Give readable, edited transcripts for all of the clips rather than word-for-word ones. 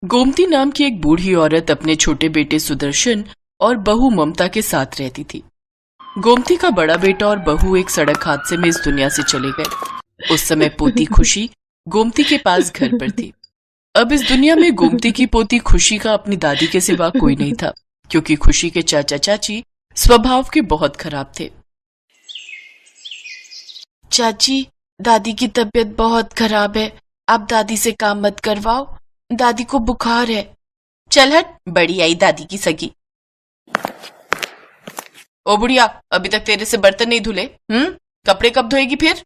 गोमती नाम की एक बूढ़ी औरत अपने छोटे बेटे सुदर्शन और बहू ममता के साथ रहती थी। गोमती का बड़ा बेटा और बहू एक सड़क हादसे में इस दुनिया से चले गए। उस समय पोती खुशी गोमती के पास घर पर थी। अब इस दुनिया में गोमती की पोती खुशी का अपनी दादी के सिवा कोई नहीं था, क्योंकि खुशी के चाचा चाची स्वभाव के बहुत खराब थे। चाची, दादी की तबीयत बहुत खराब है, आप दादी से काम मत करवाओ, दादी को बुखार है। चल हट, बड़ी आई दादी की सगी। ओ बुढ़िया, अभी तक तेरे से बर्तन नहीं धुले? कपड़े कब धोएगी फिर?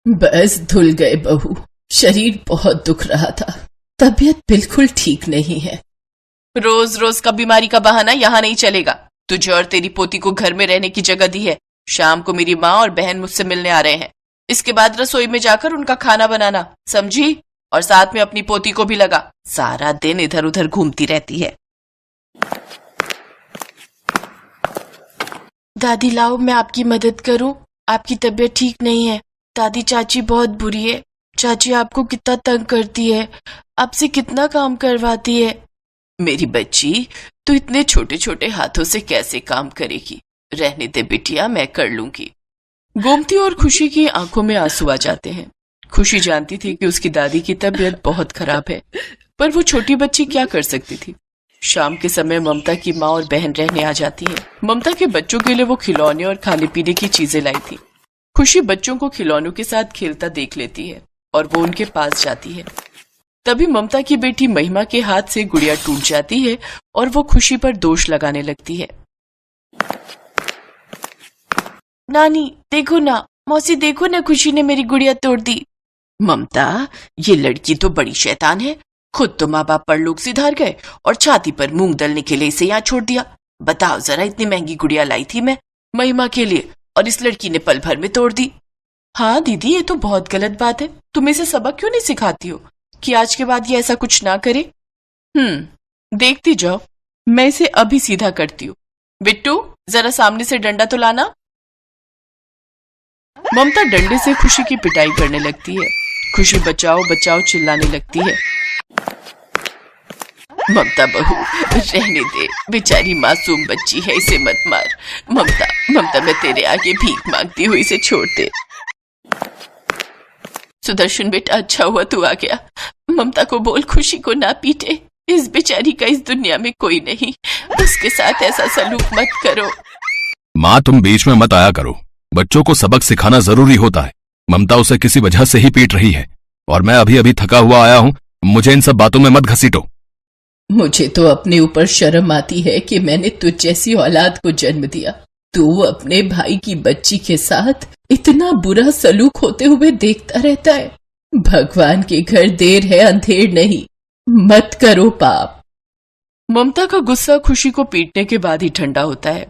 बस धुल गए बहू, शरीर बहुत दुख रहा था, तबीयत बिल्कुल ठीक नहीं है। रोज रोज का बीमारी का बहाना यहाँ नहीं चलेगा। तुझे और तेरी पोती को घर में रहने की जगह दी है। शाम को मेरी माँ और बहन मुझसे मिलने आ रहे हैं। इसके बाद रसोई में जाकर उनका खाना बनाना, समझी? और साथ में अपनी पोती को भी लगा, सारा दिन इधर उधर घूमती रहती है। दादी लाओ, मैं आपकी मदद करूं। आपकी तबीयत ठीक नहीं है। दादी, चाची बहुत बुरी है। चाची आपको कितना तंग करती है, आपसे कितना काम करवाती है। मेरी बच्ची, तू इतने छोटे छोटे हाथों से कैसे काम करेगी? रहने दे बिटिया, मैं कर लूंगी। गोमती और खुशी की आंखों में आंसू आ जाते हैं। खुशी जानती थी कि उसकी दादी की तबीयत बहुत खराब है, पर वो छोटी बच्ची क्या कर सकती थी। शाम के समय ममता की माँ और बहन रहने आ जाती है। ममता के बच्चों के लिए वो खिलौने और खाने पीने की चीजें लाई थी। खुशी बच्चों को खिलौनों के साथ खेलता देख लेती है और वो उनके पास जाती है। तभी ममता की बेटी महिमा के हाथ से गुड़िया टूट जाती है और वो खुशी पर दोष लगाने लगती है। नानी देखो ना, मौसी देखो ना, खुशी ने मेरी गुड़िया तोड़ दी। ममता, ये लड़की तो बड़ी शैतान है। खुद तो माँ बाप परलोक सिधार गए और छाती पर मूंग दलने के लिए इसे यहाँ छोड़ दिया। बताओ जरा, इतनी महंगी गुड़िया लाई थी मैं महिमा के लिए और इस लड़की ने पल भर में तोड़ दी। हाँ दीदी, ये तो बहुत गलत बात है। तुम इसे सबक क्यों नहीं सिखाती हो कि आज के बाद ये ऐसा कुछ ना करे? देखती जाओ, मैं इसे अभी सीधा करती हूँ। बिट्टू, जरा सामने से डंडा तो लाना। ममता डंडे से खुशी की पिटाई करने लगती है। खुशी बचाओ बचाओ चिल्लाने लगती है। ममता बहू, रहने दे, बेचारी मासूम बच्ची है, इसे मत मार। ममता, मैं तेरे आगे भीख मांगती हूँ, इसे छोड़ दे। सुदर्शन बेटा, अच्छा हुआ तू आ गया। ममता को बोल खुशी को ना पीटे। इस बेचारी का इस दुनिया में कोई नहीं, उसके साथ ऐसा सलूक मत करो। माँ, तुम बीच में मत आया करो। बच्चों को सबक सिखाना जरूरी होता है। ममता उसे किसी वजह से ही पीट रही है और मैं अभी अभी थका हुआ आया हूँ। मुझे इन सब बातों में मत घसीटो। मुझे तो अपने ऊपर शर्म आती है कि मैंने तुझ जैसी औलाद को जन्म दिया। तू अपने भाई की बच्ची के साथ इतना बुरा सलूक होते हुए देखता रहता है। भगवान के घर देर है अंधेर नहीं, मत करो पाप। ममता का गुस्सा खुशी को पीटने के बाद ही ठंडा होता है।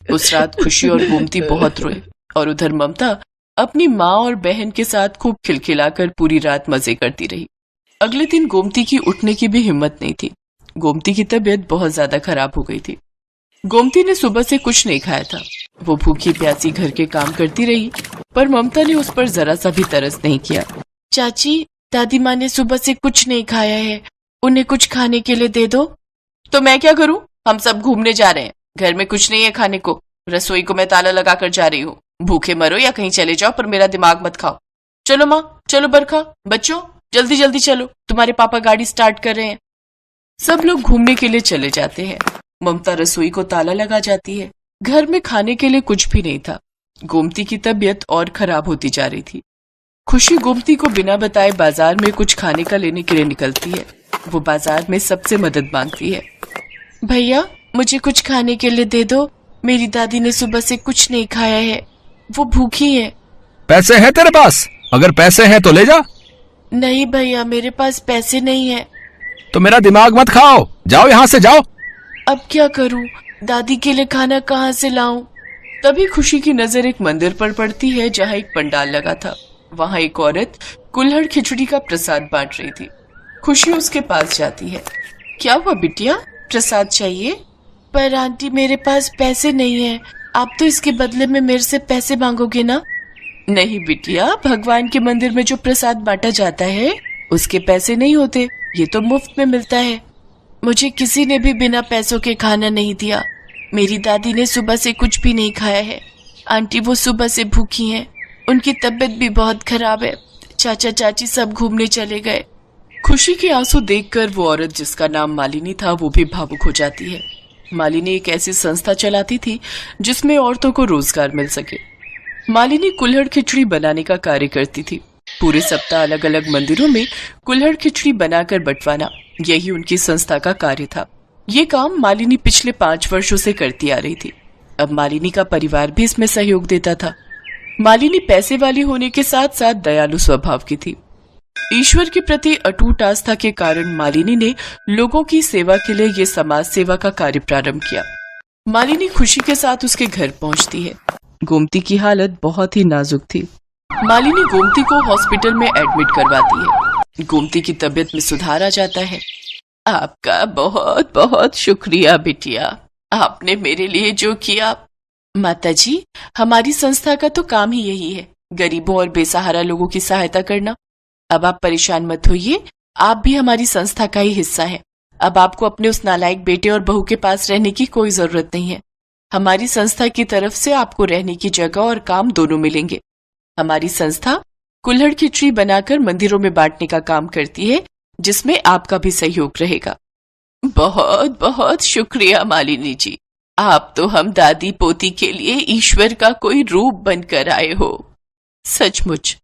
उस रात खुशी और गोमती बहुत रोए और उधर ममता अपनी माँ और बहन के साथ खूब खिलखिलाकर पूरी रात मजे करती रही। अगले दिन गोमती की उठने की भी हिम्मत नहीं थी। गोमती की तबीयत बहुत ज्यादा खराब हो गई थी। गोमती ने सुबह से कुछ नहीं खाया था। वो भूखी प्यासी घर के काम करती रही, पर ममता ने उस पर जरा सा भी तरस नहीं किया। चाची, दादी माँ ने सुबह से कुछ नहीं खाया है, उन्हें कुछ खाने के लिए दे दो। तो मैं क्या करूं? हम सब घूमने जा रहे हैं, घर में कुछ नहीं है खाने को। रसोई को मैं ताला लगा कर जा रही हूँ। भूखे मरो या कहीं चले जाओ, पर मेरा दिमाग मत खाओ। चलो माँ, चलो बरखा, बच्चों जल्दी जल्दी चलो, तुम्हारे पापा गाड़ी स्टार्ट कर रहे हैं। सब लोग घूमने के लिए चले जाते हैं। ममता रसोई को ताला लगा जाती है। घर में खाने के लिए कुछ भी नहीं था। गोमती की तबीयत और खराब होती जा रही थी। खुशी गोमती को बिना बताए बाजार में कुछ खाने का लेने के लिए निकलती है। वो बाजार में सबसे मदद मांगती है। भैया, मुझे कुछ खाने के लिए दे दो, मेरी दादी ने सुबह से कुछ नहीं खाया है, वो भूखी है। पैसे हैं तेरे पास? अगर पैसे हैं तो ले जा। नहीं भैया, मेरे पास पैसे नहीं है। तो मेरा दिमाग मत खाओ, जाओ यहाँ से जाओ। अब क्या करूं, दादी के लिए खाना कहाँ से लाऊं? तभी खुशी की नजर एक मंदिर पर पड़ती है जहाँ एक पंडाल लगा था। वहाँ एक औरत कुल्हड़ खिचड़ी का प्रसाद बांट रही थी। खुशी उसके पास जाती है। क्या हुआ बिटिया, प्रसाद चाहिए? पर आंटी, मेरे पास पैसे नहीं है। आप तो इसके बदले में मेरे से पैसे मांगोगे ना? नहीं बिटिया, भगवान के मंदिर में जो प्रसाद बांटा जाता है उसके पैसे नहीं होते, ये तो मुफ्त में मिलता है। मुझे किसी ने भी बिना पैसों के खाना नहीं दिया। मेरी दादी ने सुबह से कुछ भी नहीं खाया है। आंटी वो सुबह से भूखी हैं, उनकी तबीयत भी बहुत खराब है। चाचा चाची सब घूमने चले गए। खुशी के आंसू देखकर वो औरत जिसका नाम मालिनी था वो भी भावुक हो जाती है। मालिनी एक ऐसी संस्था चलाती थी जिसमें औरतों को रोजगार मिल सके। मालिनी कुल्हड़ खिचड़ी बनाने का कार्य करती थी। पूरे सप्ताह अलग अलग मंदिरों में कुल्हड़ खिचड़ी बनाकर बंटवाना, यही उनकी संस्था का कार्य था। ये काम मालिनी पिछले 5 वर्षों से करती आ रही थी। अब मालिनी का परिवार भी इसमें सहयोग देता था। मालिनी पैसे वाली होने के साथ साथ दयालु स्वभाव की थी। ईश्वर के प्रति अटूट आस्था के कारण मालिनी ने लोगों की सेवा के लिए ये समाज सेवा का कार्य प्रारंभ किया। मालिनी खुशी के साथ उसके घर पहुंचती है। गोमती की हालत बहुत ही नाजुक थी। मालिनी गोमती को हॉस्पिटल में एडमिट करवाती है। गोमती की तबीयत में सुधार आ जाता है। आपका बहुत बहुत शुक्रिया बिटिया, आपने मेरे लिए जो किया। माताजी, हमारी संस्था का तो काम ही यही है, गरीबों और बेसहारा लोगों की सहायता करना। अब आप परेशान मत होइए, आप भी हमारी संस्था का ही हिस्सा हैं। अब आपको अपने उस नालायक बेटे और बहू के पास रहने की कोई जरूरत नहीं है। हमारी संस्था की तरफ से आपको रहने की जगह और काम दोनों मिलेंगे। हमारी संस्था कुल्हड़ खिचड़ी बनाकर मंदिरों में बांटने का काम करती है, जिसमें आपका भी सहयोग रहेगा। बहुत बहुत शुक्रिया मालिनी जी, आप तो हम दादी पोती के लिए ईश्वर का कोई रूप बनकर आए हो। सचमुच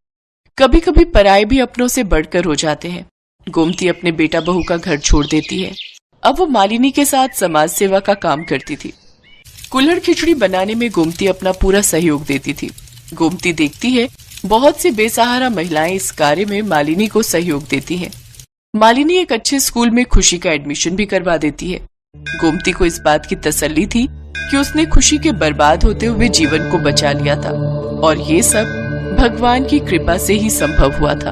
कभी कभी पराये भी अपनों से बढ़कर हो जाते हैं। गोमती अपने बेटा बहू का घर छोड़ देती है। अब वो मालिनी के साथ समाज सेवा का काम करती थी। कुल्हड़ खिचड़ी बनाने में गोमती अपना पूरा सहयोग देती थी। गोमती देखती है बहुत सी बेसहारा महिलाएं इस कार्य में मालिनी को सहयोग देती हैं। मालिनी एक अच्छे स्कूल में खुशी का एडमिशन भी करवा देती है। गोमती को इस बात की तसल्ली थी कि उसने खुशी के बर्बाद होते हुए जीवन को बचा लिया था और ये सब भगवान की कृपा से ही संभव हुआ था।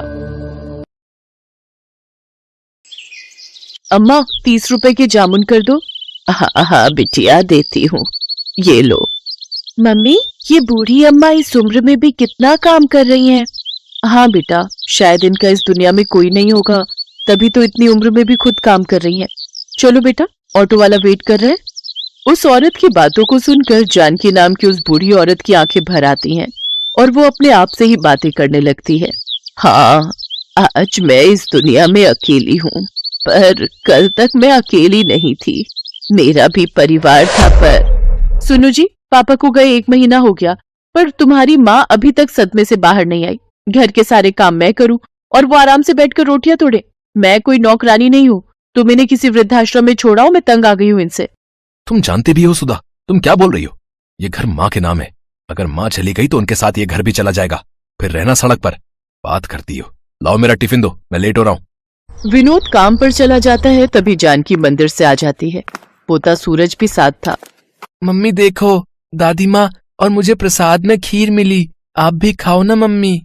अम्मा 30 रुपए के जामुन कर दो। हाँ हाँ बिटिया, देती हूँ, ये लो। मम्मी, ये बूढ़ी अम्मा इस उम्र में भी कितना काम कर रही हैं। हाँ बेटा, शायद इनका इस दुनिया में कोई नहीं होगा, तभी तो इतनी उम्र में भी खुद काम कर रही हैं। चलो बेटा, ऑटो वाला वेट कर रहा है। उस औरत की बातों को सुनकर जानकी नाम की उस बूढ़ी औरत की आंखें भर आती हैं और वो अपने आप से ही बातें करने लगती है। हाँ, आज मैं इस दुनिया में अकेली हूँ, पर कल तक मैं अकेली नहीं थी, मेरा भी परिवार था। पर सुनो जी, पापा को गए 1 महीना हो गया, पर तुम्हारी माँ अभी तक सदमे से बाहर नहीं आई। घर के सारे काम मैं करूँ और वो आराम से बैठकर रोटियां तोड़े। मैं कोई नौकरानी नहीं हूँ, तुम इन्हें किसी वृद्धाश्रम में छोड़ाओ, मैं तंग आ गई हूँ इनसे। तुम जानते भी हो सुधा, तुम क्या बोल रही हो? ये घर माँ के नाम है, अगर माँ चली गई तो उनके साथ ये घर भी चला जाएगा, फिर रहना सड़क पर। बात करती हो। लाओ मेरा टिफिन दो, मैं लेट हो रहा हूँ। विनोद काम पर चला जाता है, तभी जानकी मंदिर से आ जाती है। पोता सूरज भी साथ था। मम्मी देखो, दादी माँ और मुझे प्रसाद में खीर मिली, आप भी खाओ ना मम्मी।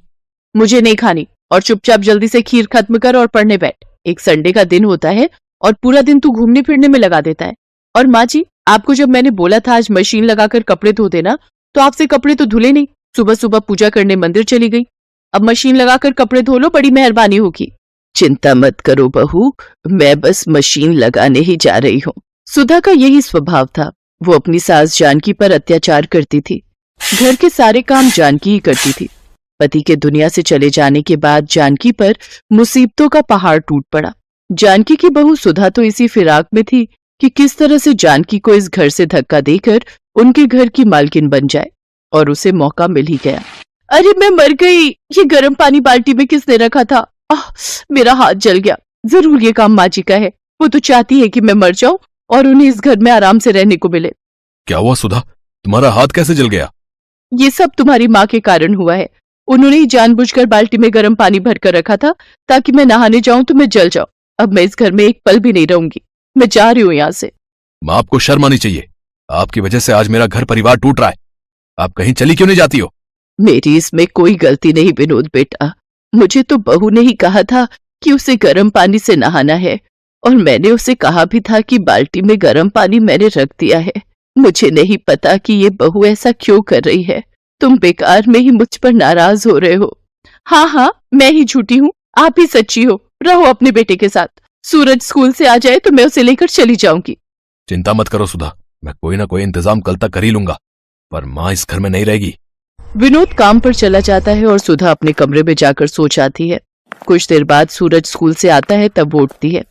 मुझे नहीं खानी, और चुपचाप जल्दी से खीर खत्म कर और पढ़ने बैठ। एक संडे का दिन होता है और पूरा दिन तू घूमने फिरने में लगा देता है। और माँ जी, आपको जब मैंने बोला था आज मशीन लगाकर कपड़े धो देना, तो आपसे कपड़े तो धुले नहीं, सुबह सुबह पूजा करने मंदिर चली गई। अब मशीन लगाकर कपड़े धो लो, बड़ी मेहरबानी होगी। चिंता मत करो बहू, मैं बस मशीन लगाने ही जा रही हूँ। सुधा का यही स्वभाव था। वो अपनी सास जानकी पर अत्याचार करती थी। घर के सारे काम जानकी ही करती थी। पति के दुनिया से चले जाने के बाद जानकी पर मुसीबतों का पहाड़ टूट पड़ा। जानकी की बहू सुधा तो इसी फिराक में थी कि किस तरह से जानकी को इस घर से धक्का देकर उनके घर की मालकिन बन जाए, और उसे मौका मिल ही गया। अरे मैं मर गई, ये गर्म पानी बाल्टी में किसने रखा था? मेरा हाथ जल गया। जरूर ये काम माँ जी का है, वो तो चाहती है कि मैं मर जाऊं और उन्हें इस घर में आराम से रहने को मिले। क्या हुआ सुधा, तुम्हारा हाथ कैसे जल गया? ये सब तुम्हारी माँ के कारण हुआ है। उन्होंने ही जानबूझकर बाल्टी में गर्म पानी भरकर रखा था ताकि मैं नहाने जाऊं तो मैं जल जाऊं। अब मैं इस घर में एक पल भी नहीं रहूंगी, मैं जा रही हूँ यहाँ से। माँ, आपको शर्म आनी चाहिए, आपकी वजह से आज मेरा घर परिवार टूट रहा है। आप कहीं चली क्यों नहीं जाती हो? मेरी इसमें कोई गलती नहीं विनोद बेटा, मुझे तो बहू ने ही कहा था कि उसे गर्म पानी से नहाना है, और मैंने उसे कहा भी था कि बाल्टी में गर्म पानी मैंने रख दिया है। मुझे नहीं पता कि ये बहू ऐसा क्यों कर रही है। तुम बेकार में ही मुझ पर नाराज हो रहे हो। हाँ हाँ, मैं ही झूठी हूँ, आप ही सच्ची हो। रहो अपने बेटे के साथ। सूरज स्कूल से आ जाए तो मैं उसे लेकर चली जाऊंगी। चिंता मत करो सुधा, मैं कोई ना कोई इंतजाम कल तक कर ही लूंगा, पर माँ इस घर में नहीं रहेगी। विनोद काम पर चला जाता है और सुधा अपने कमरे में जाकर सो जाती है। कुछ देर बाद सूरज स्कूल से आता है, तब वो उठती है।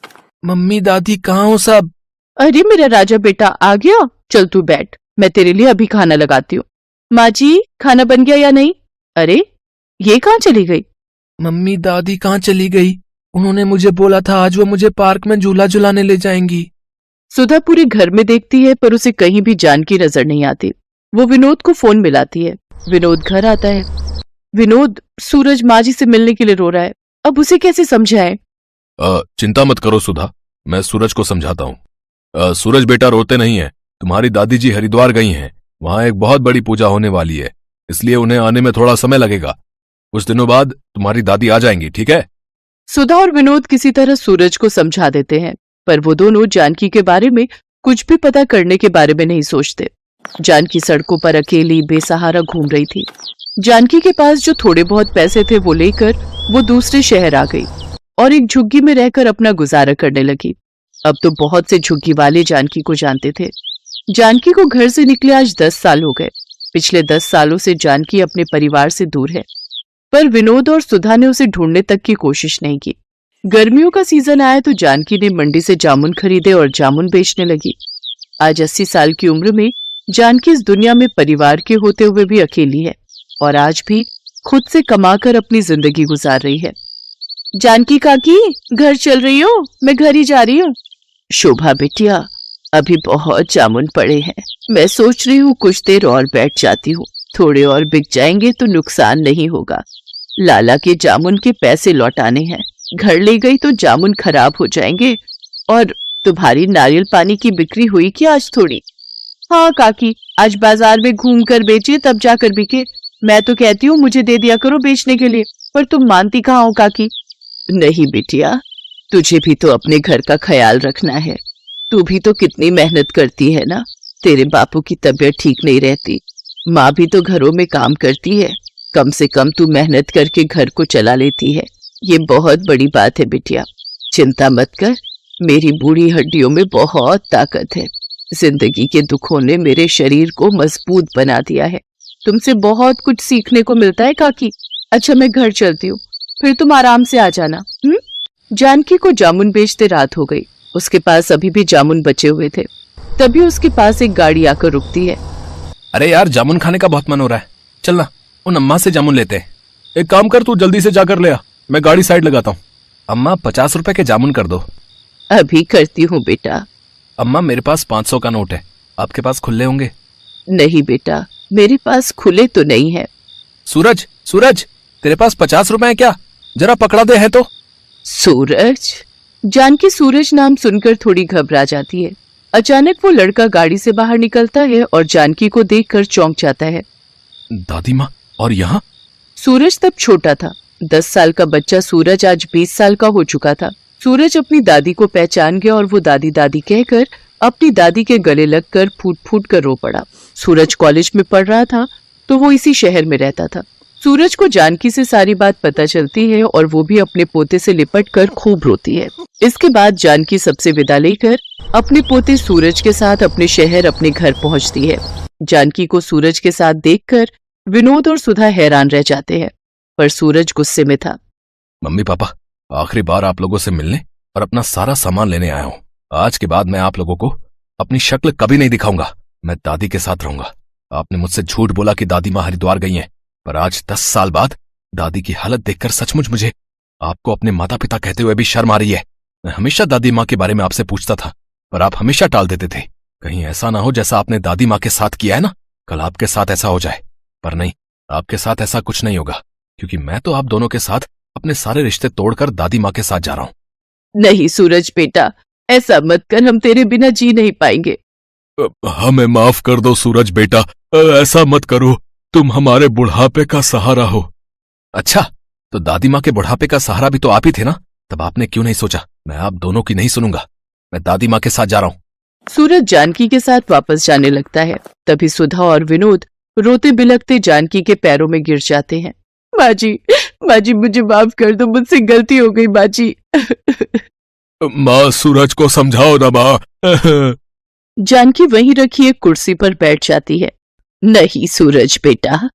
मम्मी दादी कहाँ हो सब? अरे मेरा राजा बेटा आ गया, चल तू बैठ, मैं तेरे लिए अभी खाना लगाती हूँ। माँ जी, खाना बन गया या नहीं? अरे ये कहाँ चली गई? मम्मी दादी कहाँ चली गई? उन्होंने मुझे बोला था आज वो मुझे पार्क में झूला झुलाने ले जाएंगी। सुधा पूरे घर में देखती है पर उसे कहीं भी जानकी नजर नहीं आती। वो विनोद को फोन मिलाती है। विनोद घर आता है। विनोद, सूरज माँ जी से मिलने के लिए रो रहा है, अब उसे कैसे समझाए? चिंता मत करो सुधा, मैं सूरज को समझाता हूँ। सूरज बेटा रोते नहीं है, तुम्हारी दादी जी हरिद्वार गई हैं, वहां एक बहुत बड़ी पूजा होने वाली है, इसलिए उन्हें आने में थोड़ा समय लगेगा। कुछ दिनों बाद तुम्हारी दादी आ जाएंगी, ठीक है? सुधा और विनोद किसी तरह सूरज को समझा देते हैं, पर वो दोनों जानकी के बारे में कुछ भी पता करने के बारे में नहीं सोचते। जानकी सड़कों पर अकेली बेसहारा घूम रही थी। जानकी के पास जो थोड़े बहुत पैसे थे वो लेकर वो दूसरे शहर आ गई और एक झुग्गी में रहकर अपना गुजारा करने लगी। अब तो बहुत से झुग्गी वाले जानकी को जानते थे। जानकी को घर से निकले आज 10 साल हो गए। पिछले 10 सालों से जानकी अपने परिवार से दूर है, पर विनोद और सुधा ने उसे ढूंढने तक की कोशिश नहीं की। गर्मियों का सीजन आया तो जानकी ने मंडी से जामुन खरीदे और जामुन बेचने लगी। आज 80 साल की उम्र में जानकी इस दुनिया में परिवार के होते हुए भी अकेली है और आज भी खुद से कमाकर अपनी जिंदगी गुजार रही है। जानकी काकी, घर चल रही हो? मैं घर ही जा रही हूँ। शोभा बिटिया, अभी बहुत जामुन पड़े हैं, मैं सोच रही हूँ कुछ देर और बैठ जाती हूँ, थोड़े और बिक जाएंगे तो नुकसान नहीं होगा। लाला के जामुन के पैसे लौटाने हैं, घर ले गई तो जामुन खराब हो जाएंगे। और तुम्हारी नारियल पानी की बिक्री हुई क्या आज थोड़ी? हाँ काकी, आज बाजार में घूम कर बेचे तब जाकर बिके। मैं तो कहती हूँ मुझे दे दिया करो बेचने के लिए, पर तुम मानती कहाँ हो काकी? नहीं बिटिया, तुझे भी तो अपने घर का ख्याल रखना है। तू भी तो कितनी मेहनत करती है ना। तेरे बापू की तबीयत ठीक नहीं रहती, माँ भी तो घरों में काम करती है, कम से कम तू मेहनत करके घर को चला लेती है। ये बहुत बड़ी बात है बिटिया, चिंता मत कर, मेरी बूढ़ी हड्डियों में बहुत ताकत है। जिंदगी के दुखों ने मेरे शरीर को मजबूत बना दिया है। तुमसे बहुत कुछ सीखने को मिलता है काकी। अच्छा मैं घर चलती हूँ, फिर तुम आराम से आ जाना। जानकी को जामुन बेचते रात हो गई। उसके पास अभी भी जामुन बचे हुए थे। तभी उसके पास एक गाड़ी आकर रुकती है। अरे यार, जामुन खाने का बहुत मन हो रहा है, चलना उन अम्मा से जामुन लेते हैं। एक काम कर, तू जल्दी से जाकर ले आ, मैं गाड़ी साइड लगाता हूँ। अम्मा 50 रुपए के जामुन कर दो। अभी करती हूँ बेटा। अम्मा मेरे पास 500 का नोट है, आपके पास खुले होंगे? नहीं बेटा, मेरे पास खुले तो नहीं है। सूरज, सूरज, तेरे पास 50 रुपए है क्या? जरा पकड़ा दे है तो। सूरज? जानकी सूरज नाम सुनकर थोड़ी घबरा जाती है। अचानक वो लड़का गाड़ी से बाहर निकलता है और जानकी को देखकर चौंक जाता है। दादी माँ, और यहाँ? सूरज तब छोटा था। 10 साल का बच्चा सूरज आज 20 साल का हो चुका था। सूरज अपनी दादी को पहचान गया और वो दादी दादी कहकर अपनी दादी के गले लगकर फूट फूट कर रो पड़ा। सूरज कॉलेज में पढ़ रहा था तो वो इसी शहर में रहता था। सूरज को जानकी से सारी बात पता चलती है और वो भी अपने पोते से लिपट कर खूब रोती है। इसके बाद जानकी सबसे विदा लेकर अपने पोते सूरज के साथ अपने शहर अपने घर पहुंचती है। जानकी को सूरज के साथ देखकर विनोद और सुधा हैरान रह जाते हैं, पर सूरज गुस्से में था। मम्मी पापा, आखिरी बार आप लोगों से मिलने और अपना सारा सामान लेने आया हूँ। आज के बाद मैं आप लोगों को अपनी शक्ल कभी नहीं दिखाऊंगा। मैं दादी के साथ रहूंगा। आपने मुझसे झूठ बोला कि दादी माँ हरिद्वार गई हैं, पर आज 10 साल बाद दादी की हालत देखकर सचमुच मुझे आपको अपने माता पिता कहते हुए भी शर्म आ रही है। मैं हमेशा दादी माँ के बारे में आपसे पूछता था, पर आप हमेशा टाल देते थे। कहीं ऐसा ना हो जैसा आपने दादी माँ के साथ किया है ना, कल आपके साथ ऐसा हो जाए। पर नहीं, आपके साथ ऐसा कुछ नहीं होगा, क्योंकि मैं तो आप दोनों के साथ अपने सारे रिश्ते तोड़कर दादी माँ के साथ जा रहा हूँ। नहीं सूरज बेटा, ऐसा मत कर, हम तेरे बिना जी नहीं पाएंगे। हमें माफ कर दो सूरज बेटा, ऐसा मत करो, तुम हमारे बुढ़ापे का सहारा हो। अच्छा, तो दादी माँ के बुढ़ापे का सहारा भी तो आप ही थे ना, तब आपने क्यों नहीं सोचा मैं आप दोनों की नहीं सुनूंगा, मैं दादी माँ के साथ जा रहा हूँ। सूरज जानकी के साथ वापस जाने लगता है। तभी सुधा और विनोद रोते बिलखते जानकी के पैरों में गिर जाते हैं। माँ जी मुझे माफ कर दो, मुझसे गलती हो गई माँ जी। माँ सूरज को समझाओ ना माँ। जानकी वहीं रखी एक कुर्सी पर बैठ जाती है। नहीं सूरज बेटा,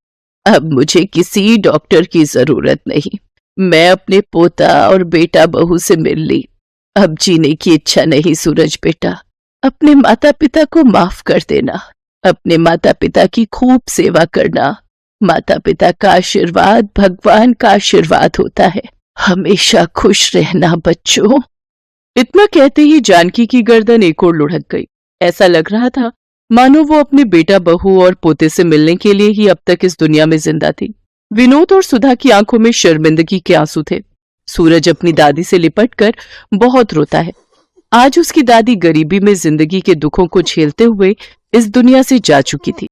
अब मुझे किसी डॉक्टर की जरूरत नहीं। मैं अपने पोता और बेटा बहू से मिल ली। अब जीने की इच्छा नहीं सूरज बेटा। अपने माता पिता को माफ कर देना। अपने माता पिता की खूब सेवा करना। माता पिता का आशीर्वाद भगवान का आशीर्वाद होता है। हमेशा खुश रहना बच्चों। इतना कहते ही जानकी की गर्दन एक ओर लुढ़क गई। ऐसा लग रहा था मानो वो अपने बेटा बहू और पोते से मिलने के लिए ही अब तक इस दुनिया में जिंदा थी। विनोद और सुधा की आंखों में शर्मिंदगी के आंसू थे। सूरज अपनी दादी से लिपटकर बहुत रोता है। आज उसकी दादी गरीबी में जिंदगी के दुखों को झेलते हुए इस दुनिया से जा चुकी थी।